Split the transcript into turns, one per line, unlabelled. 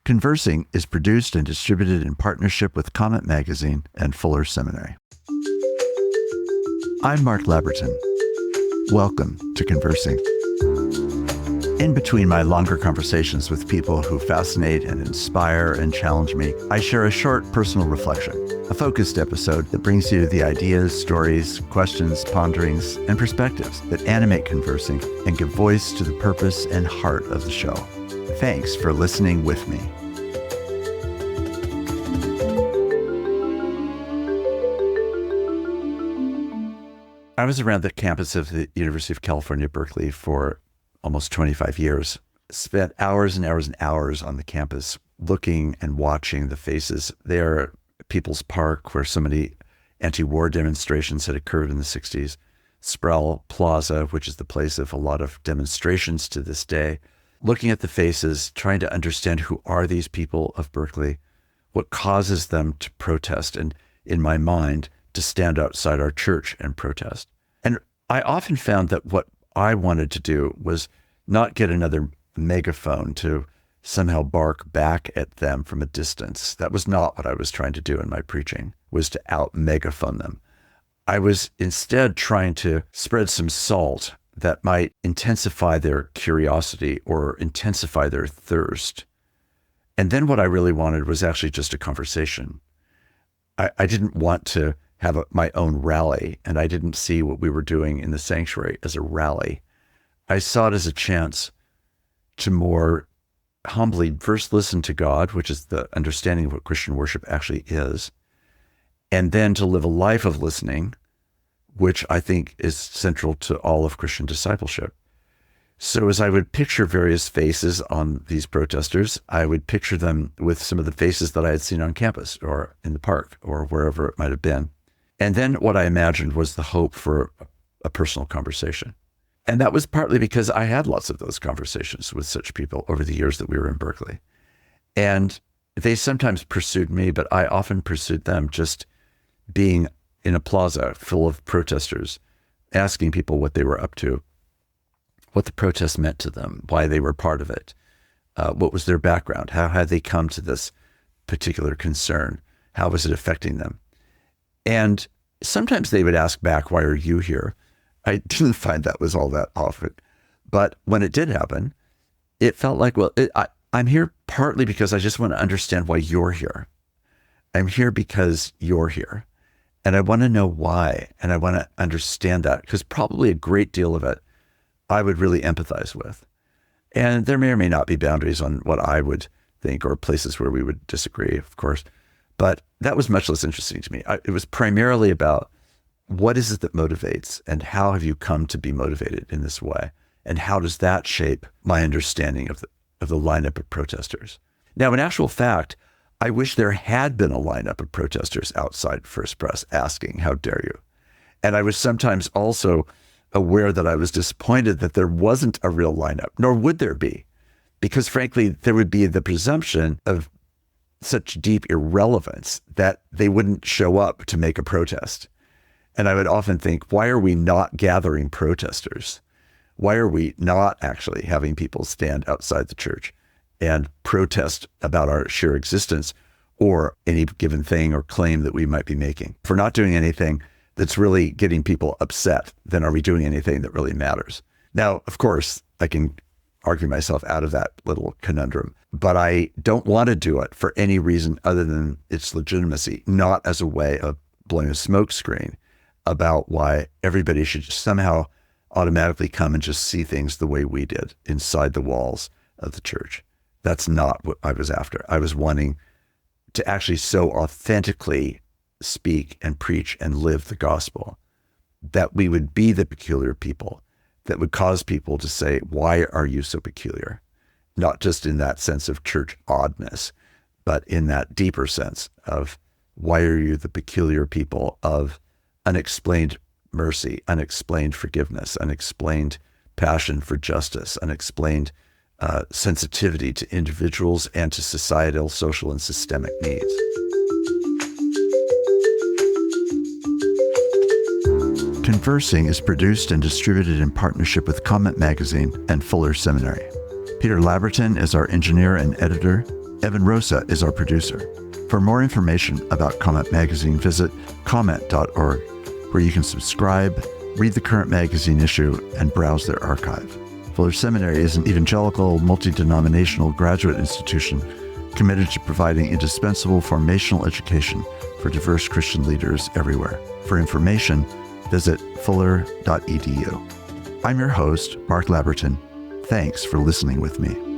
Conversing is produced and distributed in partnership with Comment Magazine and Fuller Seminary. I'm Mark Labberton. Welcome to Conversing. In between my longer conversations with people who fascinate and inspire and challenge me, I share a short personal reflection, a focused episode that brings you the ideas, stories, questions, ponderings, and perspectives that animate conversing and give voice to the purpose and heart of the show. Thanks for listening with me. I was around the campus of the University of California, Berkeley for almost 25 years. Spent hours and hours and hours on the campus looking and watching the faces there. People's Park, where so many anti-war demonstrations had occurred in the 60s. Sproul, Plaza, which is the place of a lot of demonstrations to this day. Looking at the faces, trying to understand who are these people of Berkeley, what causes them to protest, and in my mind, to stand outside our church and protest. And I often found that what I wanted to do was not get another megaphone to somehow bark back at them from a distance. That was not what I was trying to do in my preaching, was to out-megaphone them. I was instead trying to spread some salt that might intensify their curiosity or intensify their thirst. And then what I really wanted was actually just a conversation. I didn't want to have my own rally, and I didn't see what we were doing in the sanctuary as a rally. I saw it as a chance to more humbly first listen to God, which is the understanding of what Christian worship actually is, and then to live a life of listening, which I think is central to all of Christian discipleship. So as I would picture various faces on these protesters, I would picture them with some of the faces that I had seen on campus or in the park or wherever it might have been. And then what I imagined was the hope for a personal conversation. And that was partly because I had lots of those conversations with such people over the years that we were in Berkeley. And they sometimes pursued me, but I often pursued them, just being in a plaza full of protesters, asking people what they were up to, what the protest meant to them, why they were part of it, what was their background, how had they come to this particular concern, how was it affecting them? And sometimes they would ask back, why are you here? I didn't find that was all that often. But when it did happen, it felt like, well, I'm here partly because I just want to understand why you're here. I'm here because you're here. And I want to know why. And I want to understand that, because probably a great deal of it I would really empathize with. And there may or may not be boundaries on what I would think, or places where we would disagree, of course. But that was much less interesting to me. It was primarily about what is it that motivates, and how have you come to be motivated in this way? And how does that shape my understanding of the lineup of protesters? Now, in actual fact, I wish there had been a lineup of protesters outside First Press asking, how dare you? And I was sometimes also aware that I was disappointed that there wasn't a real lineup, nor would there be, because frankly, there would be the presumption of such deep irrelevance that they wouldn't show up to make a protest. And I would often think, why are we not gathering protesters? Why are we not actually having people stand outside the church and protest about our sheer existence or any given thing or claim that we might be making? If we're not doing anything that's really getting people upset, then are we doing anything that really matters? Now, of course, I can argue myself out of that little conundrum, but I don't want to do it for any reason other than its legitimacy, not as a way of blowing a smokescreen about why everybody should just somehow automatically come and just see things the way we did inside the walls of the church. That's not what I was after. I was wanting to actually so authentically speak and preach and live the gospel that we would be the peculiar people that would cause people to say, why are you so peculiar? Not just in that sense of church oddness, but in that deeper sense of why are you the peculiar people of unexplained mercy, unexplained forgiveness, unexplained passion for justice, unexplained sensitivity to individuals and to societal, social, and systemic needs. Conversing is produced and distributed in partnership with Comment Magazine and Fuller Seminary. Peter Labberton is our engineer and editor, Evan Rosa is our producer. For more information about Comment Magazine, visit comment.org, where you can subscribe, read the current magazine issue, and browse their archive. Fuller Seminary is an evangelical, multi-denominational graduate institution committed to providing indispensable formational education for diverse Christian leaders everywhere. For information, visit fuller.edu. I'm your host, Mark Labberton. Thanks for listening with me.